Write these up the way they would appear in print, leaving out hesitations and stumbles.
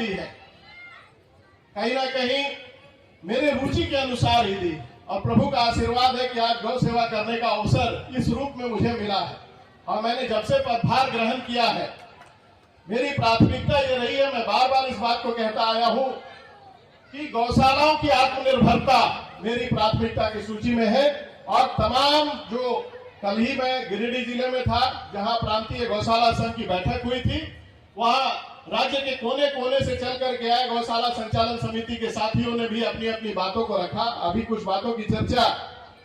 दी है, कहीं ना कहीं मेरे रुचि के अनुसार ही दी, और प्रभु का आशीर्वाद है कि आज गौ सेवा करने का अवसर इस रूप में मुझे मिला है। और मैंने जब से पदभार ग्रहण किया है, मेरी प्राथमिकता ये रही है, मैं बार बार इस बात को कहता आया हूं कि गौशालाओं की आत्मनिर्भरता मेरी प्राथमिकता की सूची में है। और तमाम जो कल ही मैं गिरिडीह जिले में था, जहां प्रांतीय गौशाला संघ की बैठक हुई थी, वहां राज्य के कोने कोने से चल कर के आए गौशाला संचालन समिति के साथियों ने भी अपनी अपनी बातों को रखा। अभी कुछ बातों की चर्चा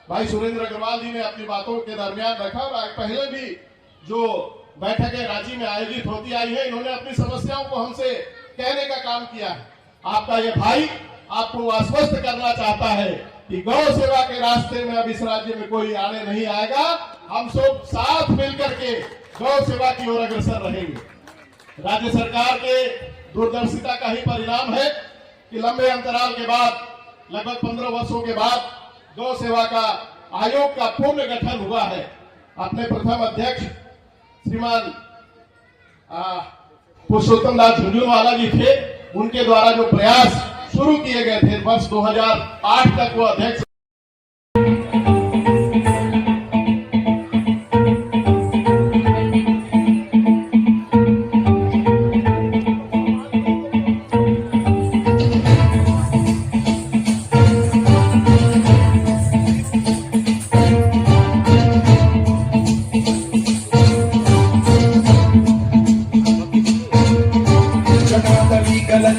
भाई सुरेंद्र अग्रवाल जी ने अपनी बातों के दरमियान रखा, और पहले भी जो बैठकें रांची में आयोजित होती आई है, इन्होंने अपनी समस्याओं को हमसे कहने का काम किया है। आपका ये भाई आपको आश्वस्त करना चाहता है कि गौ सेवा के रास्ते में अब इस राज्य में कोई आने नहीं आएगा। हम सब साथ मिलकर के गौ सेवा की ओर अग्रसर रहेंगे। राज्य सरकार के दूरदर्शिता का ही परिणाम है कि लंबे अंतराल के बाद, लगभग 15 वर्षों के बाद गौ सेवा का आयोग का पूर्ण गठन हुआ है। अपने प्रथम अध्यक्ष श्रीमान पुरुषोत्तम दास झुंझुनवाला जी थे, उनके द्वारा जो प्रयास शुरू किए गए थे, वर्ष 2008 तक वो अध्यक्ष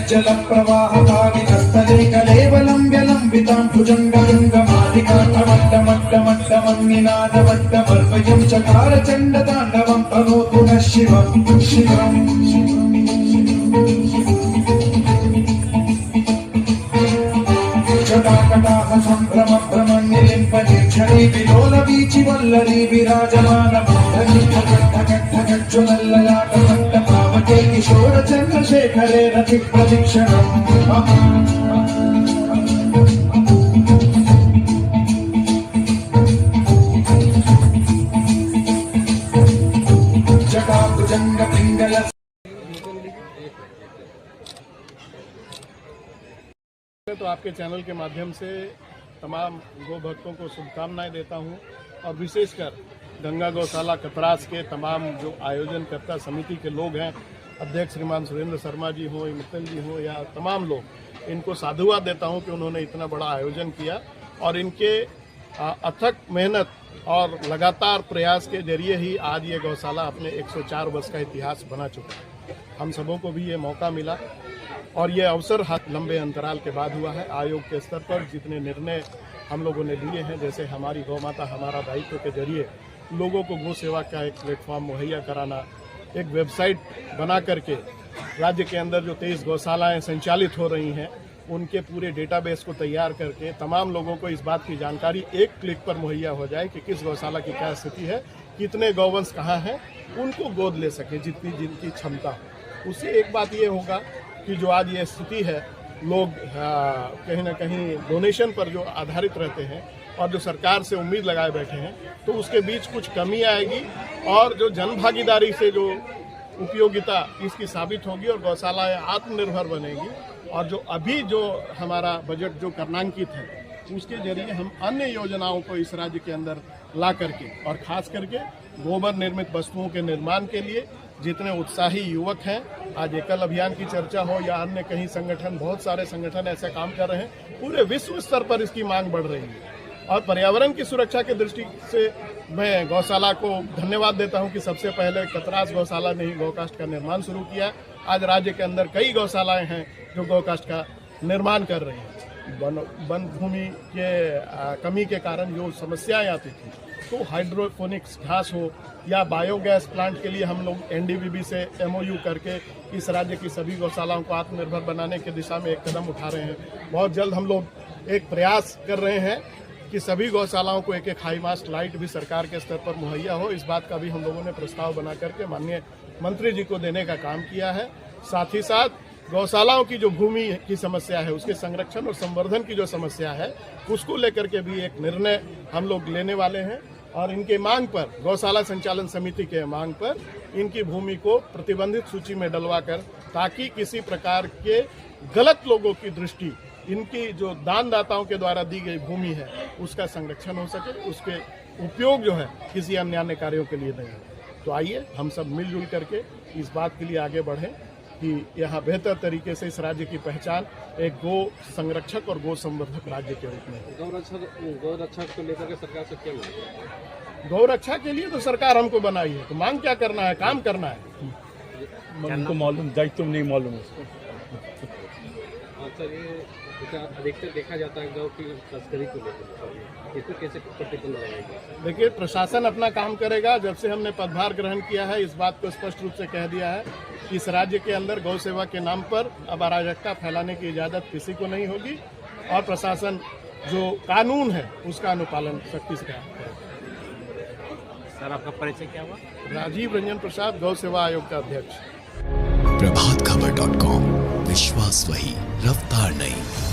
जल प्रवाहकालिनस्तले कलेवलं व्यलम्बितां भुजङ्गलिङ्गमालिकामट्टमट्टमट्टमन्निनादमट्टमर्वयं चकार चण्डताण्डवं तनोतु नः शिवं शिवम्। जटाकटाह सम्भ्रम भ्रमन्निलिम्पनिर्झरी विलोलवीचि वल्लरी विराजमानमोदनी ठगट्ठगट्ठगज्ज्वलल्ललाटमट्टपावके किशोर चन्द्रशेखरे रति प्रदीक्षणम्। जटाभुजङ्ग पिङ्गल तो आपके चैनल के माध्यम से तमाम गौ भक्तों को शुभकामनाएं देता हूं, और विशेषकर गंगा गौशाला कतरास के तमाम जो आयोजनकर्ता समिति के लोग हैं, अध्यक्ष श्रीमान सुरेंद्र शर्मा जी हो, मित्तल जी हो, या तमाम लोग, इनको साधुवाद देता हूं कि उन्होंने इतना बड़ा आयोजन किया, और इनके अथक मेहनत और लगातार प्रयास के जरिए ही आज ये गौशाला अपने 104 वर्ष का इतिहास बना चुका है। हम सबों को भी ये मौका मिला, और ये अवसर लंबे अंतराल के बाद हुआ है। आयोग के स्तर पर जितने निर्णय हम लोगों ने लिए हैं, जैसे हमारी गौ माता हमारा दायित्व के जरिए लोगों को गौ सेवा का एक प्लेटफॉर्म मुहैया कराना, एक वेबसाइट बना करके राज्य के अंदर जो 23 गौशालाएं संचालित हो रही हैं, उनके पूरे डेटाबेस को तैयार करके तमाम लोगों को इस बात की जानकारी एक क्लिक पर मुहैया हो जाए कि किस गौशाला की क्या स्थिति है, कितने गौवंश कहाँ हैं, उनको गोद ले सके जितनी जिनकी क्षमता हो। उससे एक बात ये होगा कि जो आज ये स्थिति है, लोग कहीं ना कहीं डोनेशन पर जो आधारित रहते हैं और जो सरकार से उम्मीद लगाए बैठे हैं, तो उसके बीच कुछ कमी आएगी, और जो जन भागीदारी से जो उपयोगिता इसकी साबित होगी, और गौशालाएं आत्मनिर्भर बनेगी। और जो अभी जो हमारा बजट जो कर्णांकित है, उसके जरिए हम अन्य योजनाओं को इस राज्य के अंदर ला करके, और खास करके गोबर निर्मित वस्तुओं के निर्माण के लिए जितने उत्साही युवक हैं, आज एकल अभियान की चर्चा हो या अन्य कहीं संगठन, बहुत सारे संगठन ऐसे काम कर रहे हैं, पूरे विश्व स्तर पर इसकी मांग बढ़ रही है। और पर्यावरण की सुरक्षा की दृष्टि से मैं गौशाला को धन्यवाद देता हूं कि सबसे पहले कतरास गौशाला ने ही गौकास्ट का निर्माण शुरू किया। आज राज्य के अंदर कई गौशालाएं हैं जो गौकास्ट का निर्माण कर रही हैं। वन भूमि के कमी के कारण जो समस्याएं आती थी, तो हाइड्रोपोनिक्स घास हो या बायोगैस प्लांट के लिए हम लोग एनडीबीबी से एमओयू करके इस राज्य की सभी गौशालाओं को आत्मनिर्भर बनाने की दिशा में एक कदम उठा रहे हैं। बहुत जल्द हम लोग एक प्रयास कर रहे हैं कि सभी गौशालाओं को एक हाई मास्ट लाइट भी सरकार के स्तर पर मुहैया हो। इस बात का भी हम लोगों ने प्रस्ताव बना करके माननीय मंत्री जी को देने का काम किया है। साथ ही साथ गौशालाओं की जो भूमि की समस्या है, उसके संरक्षण और संवर्धन की जो समस्या है, उसको लेकर के भी एक निर्णय हम लोग लेने वाले हैं। और इनके मांग पर, गौशाला संचालन समिति के मांग पर इनकी भूमि को प्रतिबंधित सूची में डलवाकर, ताकि किसी प्रकार के गलत लोगों की दृष्टि इनकी जो दानदाताओं के द्वारा दी गई भूमि है उसका संरक्षण हो सके, उसके उपयोग जो है किसी अन्य कार्यों के लिए नहीं हो। तो आइए हम सब मिलजुल करके इस बात के लिए आगे बढ़ें कि यहाँ बेहतर तरीके से इस राज्य की पहचान एक गो संरक्षक और गो संवर्धक राज्य के रूप में हो। गौरक्षा को लेकर के सरकार से क्या मांग है? गौ रक्षा के लिए तो सरकार हमको बनाई है, तो मांग क्या करना है, काम करना है। उनको मालूम, दायित्व नहीं मालूम उसको। सर, ये अधिकतर देखा जाता है गौ की तस्करी को लेकर, इसको कैसे प्रतिबंध लगाएंगे? देखिए, प्रशासन अपना काम करेगा। जब से हमने पदभार ग्रहण किया है, इस बात को स्पष्ट रूप से कह दिया है कि इस राज्य के अंदर गौ सेवा के नाम पर अब अराजकता फैलाने की इजाजत किसी को नहीं होगी और प्रशासन जो कानून है उसका अनुपालन सख्ती से करेगा। सर, आपका परिचय क्या हुआ? राजीव रंजन प्रसाद, गौ सेवा आयोग का अध्यक्ष। प्रभात खबर.com, विश्वास वही, रफ्तार नहीं।